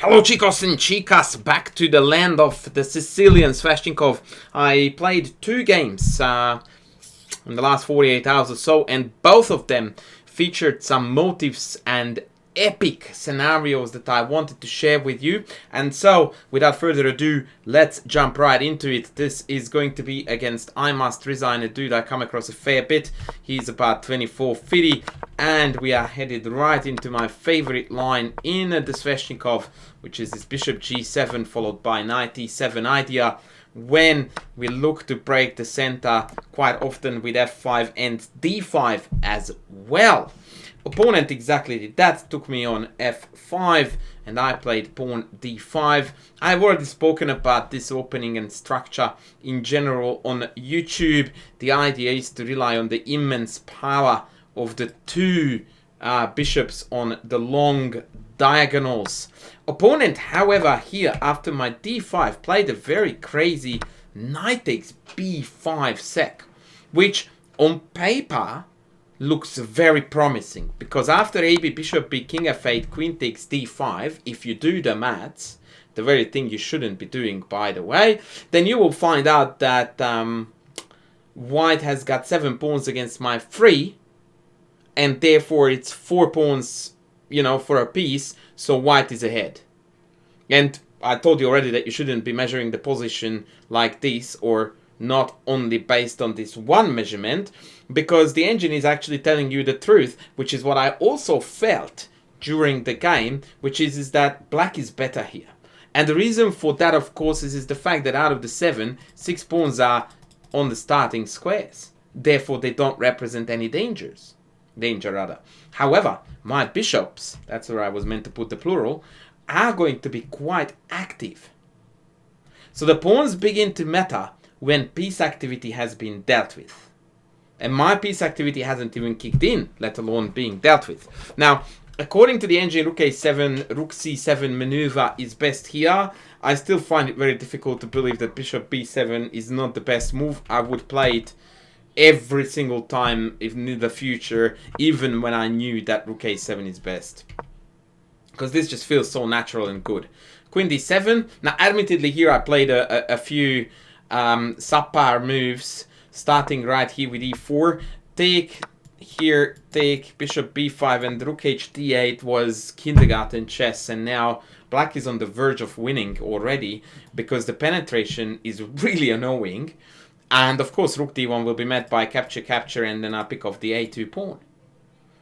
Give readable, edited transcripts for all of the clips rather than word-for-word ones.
Hello chicos and chicas, back to the land of the Sicilian Sveshnikov. I played 2 games in the last 48 hours or so, and both of them featured some motives and epic scenarios that I wanted to share with you. And so, without further ado, let's jump right into it. This is going to be against I Must Resign, a dude I come across a fair bit. He's about 24-50, and we are headed right into my favorite line in the Sveshnikov, which is this bishop g7 followed by knight e7 idea, when we look to break the center quite often with f5 and d5 as well. Opponent exactly did that, took me on f5 and I played pawn d5. I've already spoken about this opening and structure in general on YouTube. The idea is to rely on the immense power of the two bishops on the long diagonals. Opponent, however, here after my d5 played a very crazy knight takes b5 sec, which on paper looks very promising, because after AB bishop b king f8 queen takes d5, if you do the maths, the very thing you shouldn't be doing by the way, then you will find out that white has got 7 pawns against my 3, and therefore it's 4 pawns, you know, for a piece, so white is ahead. And I told you already that you shouldn't be measuring the position like this, or not only based on this one measurement, because the engine is actually telling you the truth, which is what I also felt during the game, which is that black is better here. And the reason for that, of course, is the fact that out of the 7, 6 pawns are on the starting squares. Therefore, they don't represent any danger rather. However, my bishops, that's where I was meant to put the plural, are going to be quite active. So the pawns begin to matter when piece activity has been dealt with. And my piece activity hasn't even kicked in, let alone being dealt with. Now, according to the engine, rook a7, rook c7 maneuver is best here. I still find it very difficult to believe that bishop b7 is not the best move. I would play it every single time in the future, even when I knew that rook a7 is best, because this just feels so natural and good. Queen d7. Now, admittedly, here I played a few subpar moves, starting right here with e4. Take here, take bishop b5, and rook h d8 was kindergarten chess, and now black is on the verge of winning already, because the penetration is really annoying. And of course, rook d1 will be met by capture, and then I pick off the a2 pawn.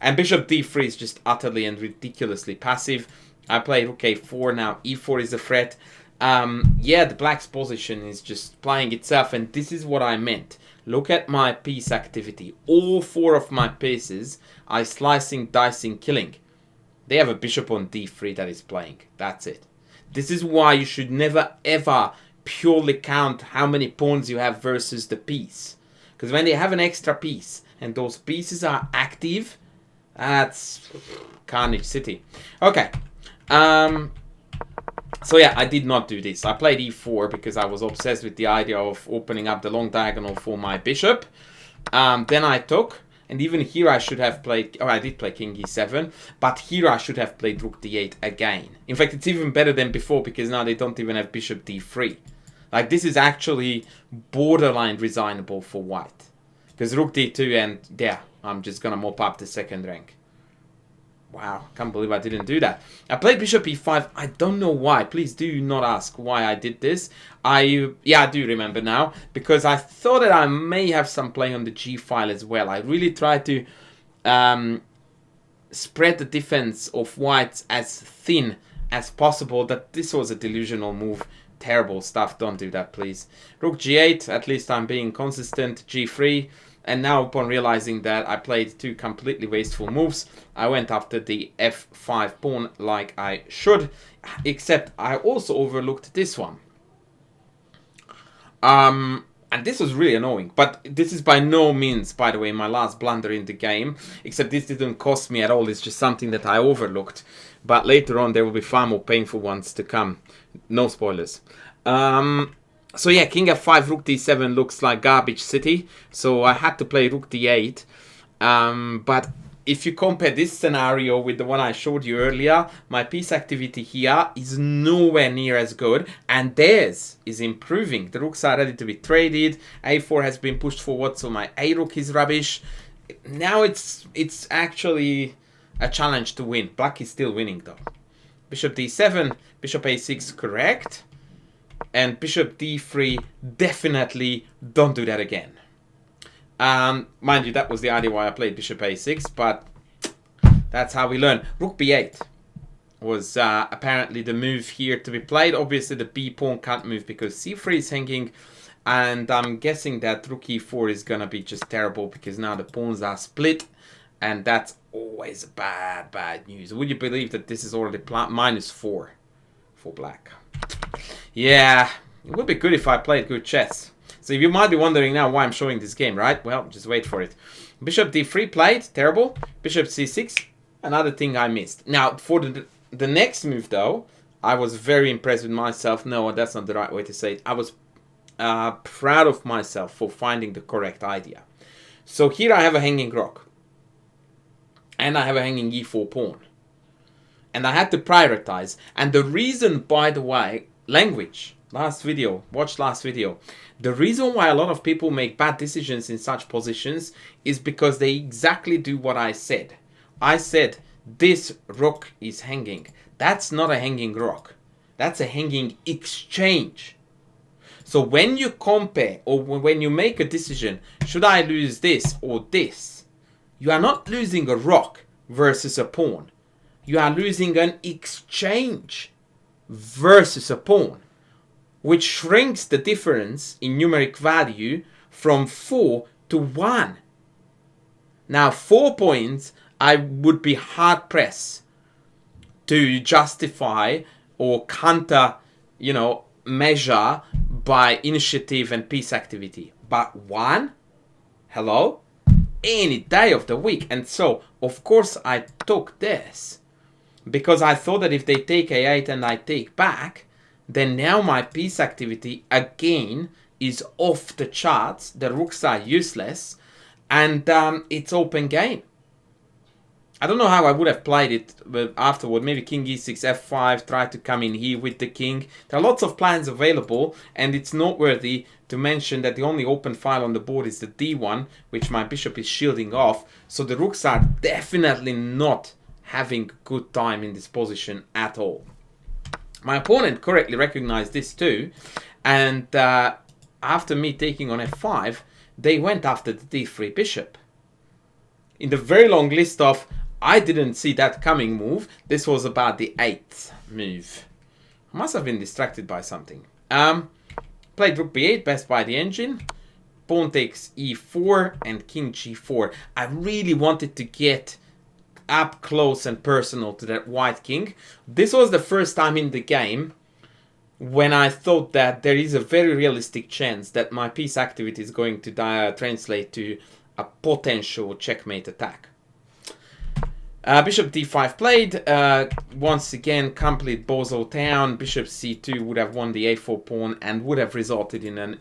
And bishop d3 is just utterly and ridiculously passive. I play rook a4, now e4 is a threat. Yeah, the black's position is just playing itself, and this is what I meant. Look at my piece activity. All 4 of my pieces are slicing, dicing, killing. They have a bishop on d3 that is playing. That's it. This is why you should never ever purely count how many pawns you have versus the piece. Because when they have an extra piece and those pieces are active, that's Carnage City. Okay. So yeah, I did not do this. I played e4 because I was obsessed with the idea of opening up the long diagonal for my bishop. Then I took, and even here I should have played, I did play king e7, but here I should have played rook d8 again. In fact, it's even better than before, because now they don't even have bishop d3. Like, this is actually borderline resignable for white. Because rook d2, and yeah, I'm just gonna mop up the second rank. Wow, can't believe I didn't do that. I played bishop e5. I don't know why. Please do not ask why I did this. Yeah, I do remember now, because I thought that I may have some play on the g file as well. I really tried to spread the defense of whites as thin as possible. That this was a delusional move. Terrible stuff. Don't do that, please. Rook g8. At least I'm being consistent. g3. And now, upon realizing that I played 2 completely wasteful moves, I went after the f5 pawn like I should. Except I also overlooked this one. And this was really annoying. But this is by no means, by the way, my last blunder in the game. Except this didn't cost me at all. It's just something that I overlooked. But later on, there will be far more painful ones to come. No spoilers. So yeah, king f5, rook d7 looks like garbage city. So I had to play rook d8. But if you compare this scenario with the one I showed you earlier, my piece activity here is nowhere near as good, and theirs is improving. The rooks are ready to be traded, a4 has been pushed forward, so my a-rook is rubbish. Now it's actually a challenge to win. Black is still winning though. Bishop d7, bishop a6, correct. And bishop d3, definitely don't do that again. Mind you, that was the idea why I played bishop a6, but that's how we learn. Rook b8 was apparently the move here to be played. Obviously, the b pawn can't move because c3 is hanging, and I'm guessing that rook e4 is gonna be just terrible because now the pawns are split, and that's always bad news. Would you believe that this is already -4 for black? Yeah, it would be good if I played good chess. So you might be wondering now why I'm showing this game, right? Well, just wait for it. Bishop d3 played, terrible. Bishop c6, another thing I missed. Now, for the next move, though, I was very impressed with myself. No, that's not the right way to say it. I was proud of myself for finding the correct idea. So here I have a hanging rook. And I have a hanging e4 pawn. And I had to prioritize. And the reason, by the way, language. Last video, watch last video. The reason why a lot of people make bad decisions in such positions is because they exactly do what I said. I said, this rook is hanging. That's not a hanging rook. That's a hanging exchange. So when you compare or when you make a decision, should I lose this or this? You are not losing a rook versus a pawn. You are losing an exchange versus a pawn, which shrinks the difference in numeric value from 4 to 1. Now, 4 points, I would be hard pressed to justify or counter, measure by initiative and piece activity. But 1, hello, any day of the week. And so, of course, I took this because I thought that if they take a8 and I take back, then now my piece activity again is off the charts. The rooks are useless, and it's open game. I don't know how I would have played it but afterward. Maybe king e6, f5, try to come in here with the king. There are lots of plans available, and it's noteworthy to mention that the only open file on the board is the d1, which my bishop is shielding off. So the rooks are definitely not having good time in this position at all. My opponent correctly recognized this too, and after me taking on f5, they went after the d3 bishop. In the very long list of I didn't see that coming move, this was about the 8th move. I must have been distracted by something. Played rook b8, best by the engine. Pawn takes e4 and king g4. I really wanted to get up close and personal to that white king. This was the first time in the game when I thought that there is a very realistic chance that my piece activity is going to translate to a potential checkmate attack. Bishop d5 played. Once again, complete bozo town. Bishop c2 would have won the a4 pawn and would have resulted in a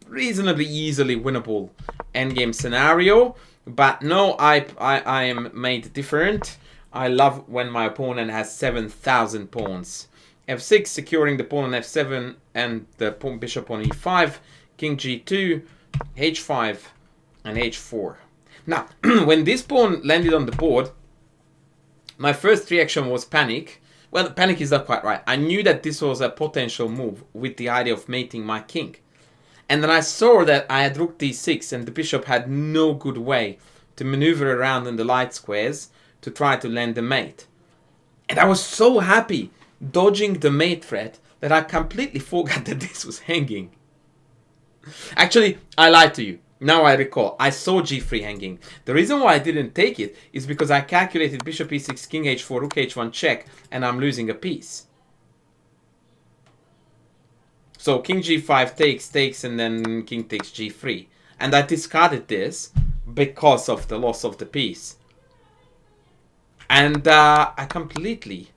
reasonably easily winnable endgame scenario. But no, I am made different. I love when my opponent has 7,000 pawns. f6, securing the pawn on f7 and the bishop on e5. King g2, h5, and h4. Now, when this pawn landed on the board, my first reaction was panic. Well, panic is not quite right. I knew that this was a potential move with the idea of mating my king. And then I saw that I had rook d6 and the bishop had no good way to maneuver around in the light squares to try to land the mate. And I was so happy dodging the mate threat that I completely forgot that this was hanging. Actually, I lied to you. Now I recall, I saw g3 hanging. The reason why I didn't take it is because I calculated bishop e6, king h4, rook h1 check, and I'm losing a piece. So king g5 takes, and then king takes g3. And I discarded this because of the loss of the piece. And I completely,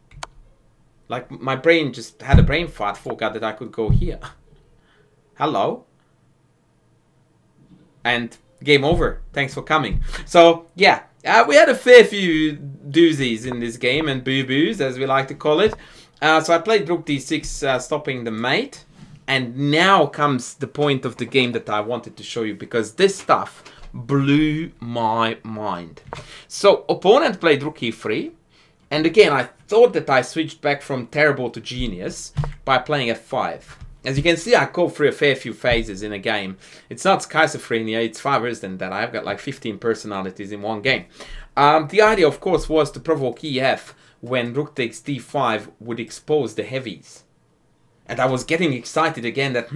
like my brain just had a brain fart, forgot that I could go here. Hello? And game over. Thanks for coming. So yeah, We had a fair few doozies in this game, and boo-boos, as we like to call it. So I played rook d6, stopping the mate. And now comes the point of the game that I wanted to show you, because this stuff blew my mind. So opponent played rook e3. And again, I thought that I switched back from terrible to genius by playing f5. As you can see, I go through a fair few phases in a game. It's not schizophrenia, it's far worse than that. I've got like 15 personalities in one game. The idea, of course, was to provoke ef when rook takes d5 would expose the heavies. And I was getting excited again that,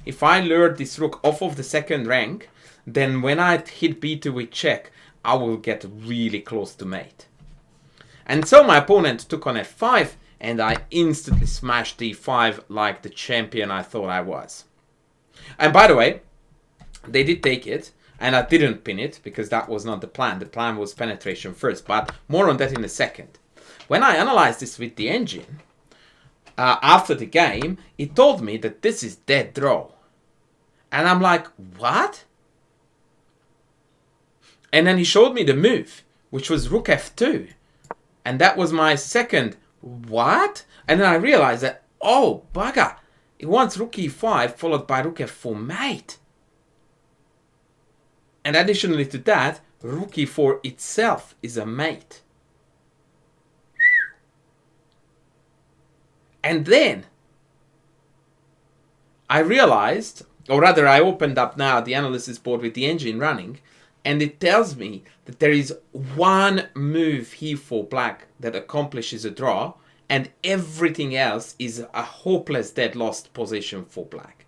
if I lured this rook off of the second rank, then when I hit b2 with check, I will get really close to mate. And so my opponent took on f5, and I instantly smashed d5 like the champion I thought I was. And by the way, they did take it, and I didn't pin it, because that was not the plan. The plan was penetration first, but more on that in a second. When I analyzed this with the engine, after the game, it told me that this is dead draw. And I'm like, what? And then he showed me the move, which was rook f2. And that was my second, what? And then I realized that, oh, bugger, it wants rook e5 followed by rook f4 mate. And additionally to that, rook e4 itself is a mate. And then I realized, or rather I opened up now the analysis board with the engine running, and it tells me that there is one move here for black that accomplishes a draw, and everything else is a hopeless dead lost position for black.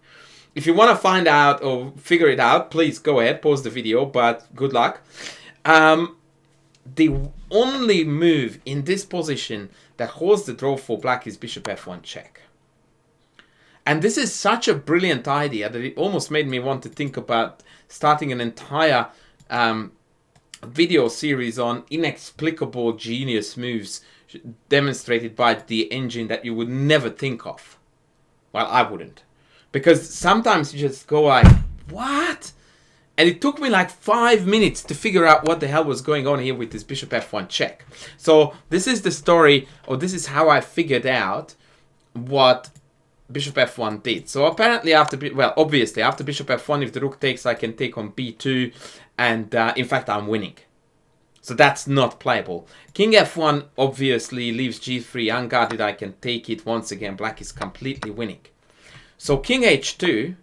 If you want to find out or figure it out, please go ahead, pause the video, but good luck. The only move in this position that holds the draw for black is bishop f1 check. And this is such a brilliant idea that it almost made me want to think about starting an entire video series on inexplicable genius moves demonstrated by the engine that you would never think of. Well, I wouldn't. Because sometimes you just go like, what? And it took me like 5 minutes to figure out what the hell was going on here with this bishop f1 check. So this is the story, or this is how I figured out what bishop f1 did. So apparently obviously after bishop f1, if the rook takes, I can take on b2, and in fact I'm winning. So that's not playable. King f1 obviously leaves g3 unguarded. I can take it. Once again, black is completely winning. So king h2,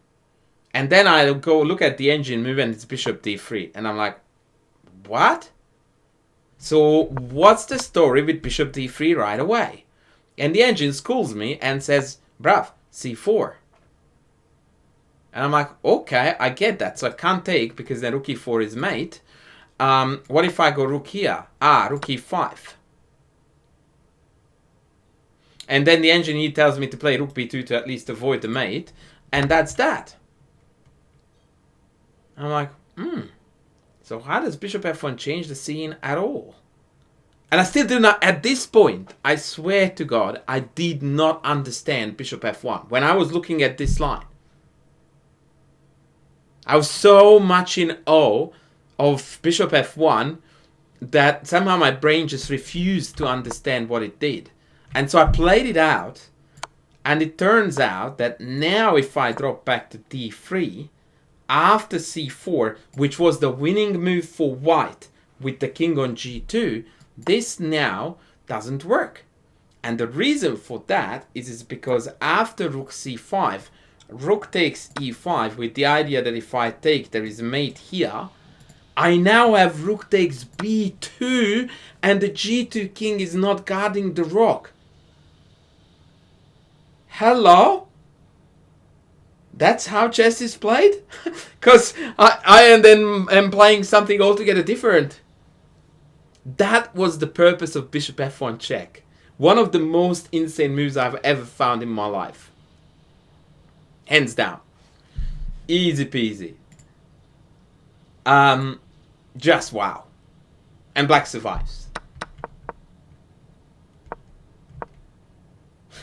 and then I'll go look at the engine move, and it's bishop d3, and I'm like, what? So what's the story with bishop d3 right away? And the engine schools me and says, bruv, c4. And I'm like, okay, I get that. So I can't take, because then rook e4 is mate. What if I go rook here? Rook e5. And then the engine here tells me to play rook b2 to at least avoid the mate. And that's that. I'm like, so how does bishop f1 change the scene at all? And I still do not, at this point, I swear to God, I did not understand bishop f1 when I was looking at this line. I was so much in awe of bishop f1 that somehow my brain just refused to understand what it did. And so I played it out, and it turns out that now if I drop back to d3, after c4, which was the winning move for white with the king on g2, this now doesn't work. And the reason for that is because after rook c5, rook takes e5 with the idea that if I take, there is a mate here. I now have rook takes b2, and the g2 king is not guarding the rook. Hello? That's how chess is played? Because I am playing something altogether different. That was the purpose of bishop f1 check. One of the most insane moves I've ever found in my life. Hands down. Easy peasy. Just wow. And black survives.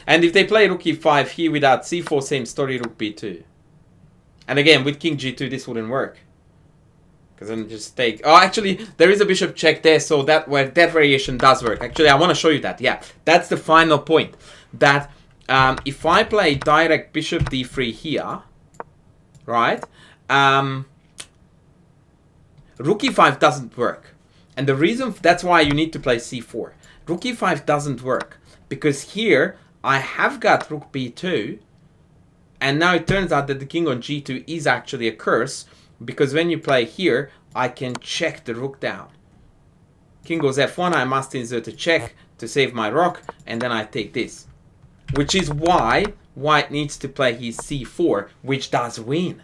And if they play rook e5 here without c4, same story, rook b2. And again, with king g2, this wouldn't work. Because then just take... Oh, actually, there is a bishop check there, so that variation does work. Actually, I want to show you that. Yeah, that's the final point. That if I play direct bishop d3 here, right, rook e5 doesn't work. And the reason, that's why you need to play c4. Rook e5 doesn't work. Because here, I have got rook b2, and now it turns out that the king on g2 is actually a curse, because when you play here, I can check the rook down. King goes f1, I must insert a check to save my rook, and then I take this. Which is why white needs to play his c4, which does win.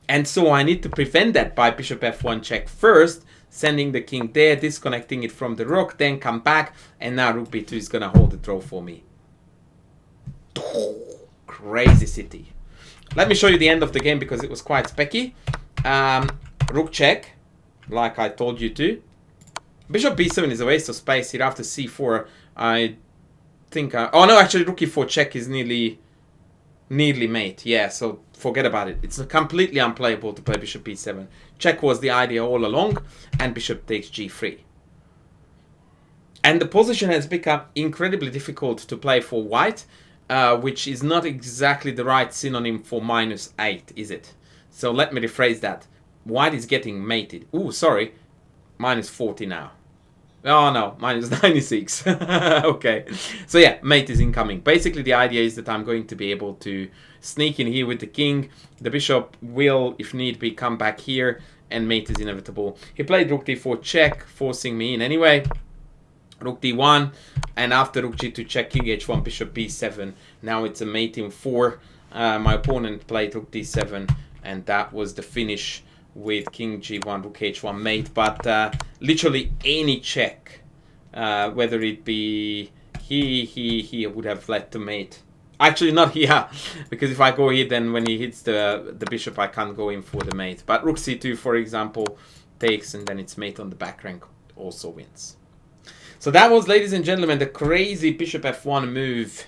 And so I need to prevent that by bishop f1 check first, sending the king there, disconnecting it from the rook, then come back, and now rook b2 is going to hold the draw for me. Crazy city. Let me show you the end of the game because it was quite specky. Rook check, like I told you to. Bishop b7 is a waste of space here. After c4, I think... oh no, actually rook e4 check is nearly mate. Yeah, so forget about it. It's completely unplayable to play bishop b7. Check was the idea all along, and bishop takes g3. And the position has become incredibly difficult to play for white, which is not exactly the right synonym for -8, is it? So let me rephrase that. White is getting mated. Ooh, sorry. -40 now. Oh no, -96. Okay. So yeah, mate is incoming. Basically the idea is that I'm going to be able to sneak in here with the king. The bishop will, if need be, come back here, and mate is inevitable. He played rook d4 check, forcing me in anyway. Rook d1, and after rook g2 check, king h1, bishop b7. Now it's a mate in 4. My opponent played rook d7, and that was the finish with king g1, rook h1 mate. But literally any check, whether it be he would have led to mate. Actually, not here, because if I go here, then when he hits the bishop, I can't go in for the mate. But rook c2, for example, takes, and then it's mate on the back rank, also wins. So that was, ladies and gentlemen, the crazy bishop f1 move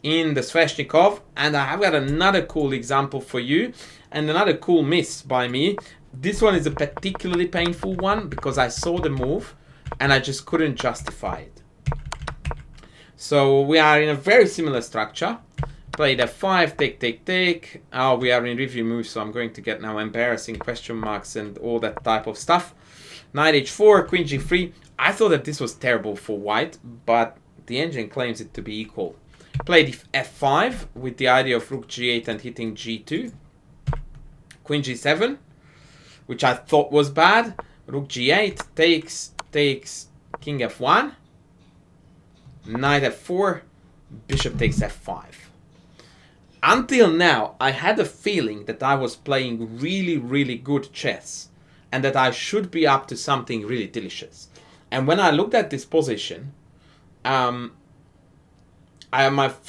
in the Sveshnikov. And I have got another cool example for you, and another cool miss by me. This one is a particularly painful one because I saw the move and I just couldn't justify it. So we are in a very similar structure. Played f5, take. Oh, we are in review move, so I'm going to get now embarrassing question marks and all that type of stuff. Knight h4, queen g3. I thought that this was terrible for white, but the engine claims it to be equal. Played f5 with the idea of rook g8 and hitting g2. Queen g7, which I thought was bad. Rook g8 takes king f1. Knight f4, bishop takes f5. Until now, I had a feeling that I was playing really, really good chess, and that I should be up to something really delicious. And when I looked at this position, my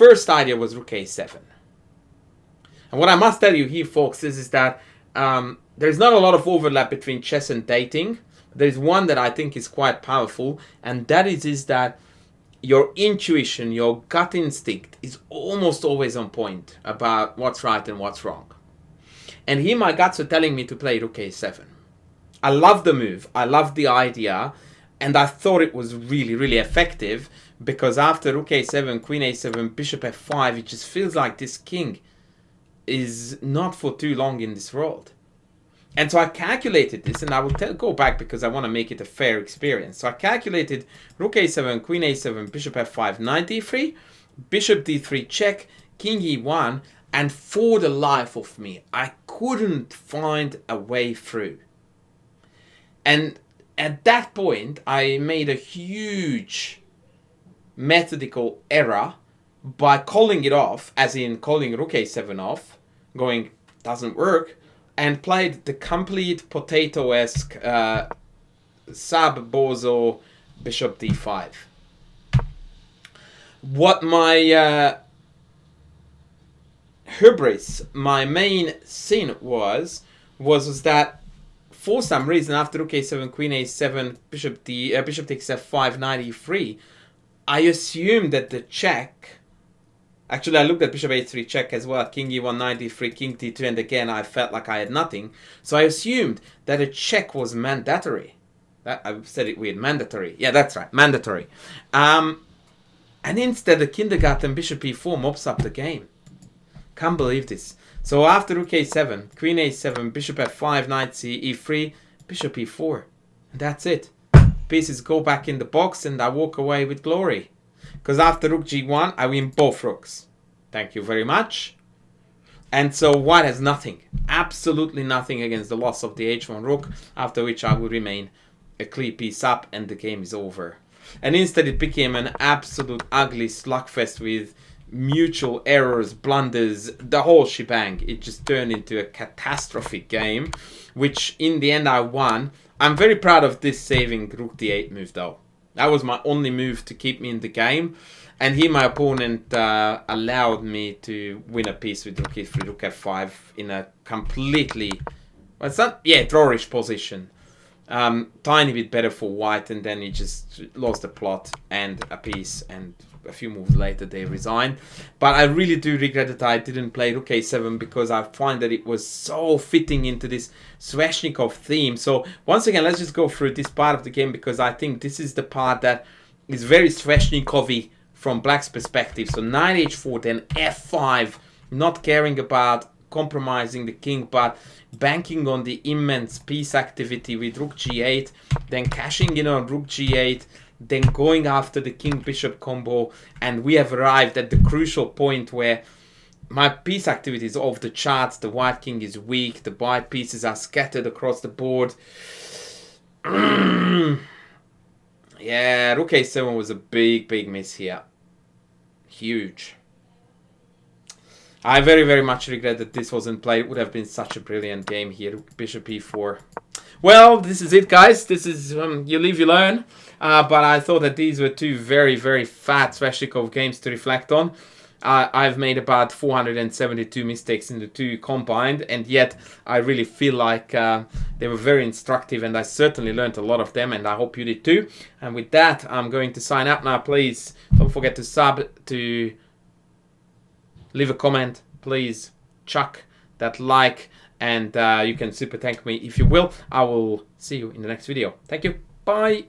first idea was rook a7. And what I must tell you here, folks, is that there's not a lot of overlap between chess and dating. There's one that I think is quite powerful, and that is that your intuition, your gut instinct is almost always on point about what's right and what's wrong. And here my guts are telling me to play rook a7. I love the move, I love the idea, and I thought it was really, really effective, because after rook a7, queen a7, bishop f5, it just feels like this king is not for too long in this world. And so I calculated this, and I will go back because I want to make it a fair experience. So I calculated rook a7, queen a7, bishop f5, knight d3, bishop d3 check, king e1, and for the life of me, I couldn't find a way through. And at that point, I made a huge methodical error by calling it off, as in calling rook a7 off, going, doesn't work, and played the complete potato-esque sub-bozo bishop d5. What my hubris, my main sin was that for some reason after rook a7, queen a7, bishop takes f5, knight e3, I assumed that the check Actually, I looked at bishop h3 check as well, king e1, knight d3, king d2, and again I felt like I had nothing. So I assumed that a check was mandatory. I said it weird, mandatory. Yeah, that's right, mandatory. And instead the kindergarten bishop e4 mops up the game. Can't believe this. So after rook a7, queen a7, bishop f5, knight c, e3, bishop e4. And that's it. Pieces go back in the box and I walk away with glory. Because after rook g1, I win both rooks. Thank you very much. And so white has nothing. Absolutely nothing against the loss of the h1 rook. After which I will remain a clear piece up and the game is over. And instead it became an absolute ugly slugfest with mutual errors, blunders, the whole shebang. It just turned into a catastrophic game, which in the end I won. I'm very proud of this saving rook d8 move though. That was my only move to keep me in the game. And here my opponent allowed me to win a piece with rook e3, rook f5 in a completely, well, it's not, yeah, drawish position. Tiny bit better for white, and then he just lost the plot and a piece, and a few moves later they resigned. But I really do regret that I didn't play rook a7 because I find that it was so fitting into this Sveshnikov theme. So once again, let's just go through this part of the game because I think this is the part that is very Sveshnikov-y from black's perspective. So knight h4, then f5, not caring about compromising the king, but banking on the immense piece activity with rook g8, then cashing in on rook g8, then going after the king-bishop combo, and we have arrived at the crucial point where my piece activity is off the charts, the white king is weak, the white pieces are scattered across the board. Yeah, rook a7 was a big miss here. Huge. I very much regret that this wasn't played. It would have been such a brilliant game here. Bishop e4. Well, this is it, guys. This is you live, you learn. But I thought that these were two very fat Sveshnikov games to reflect on. I've made about 472 mistakes in the two combined, and yet I really feel like they were very instructive, and I certainly learned a lot of them, and I hope you did too. And with that, I'm going to sign up now. Please don't forget to sub, to leave a comment, please chuck that like, and you can super thank me if you will. I will see you in the next video. Thank you. Bye.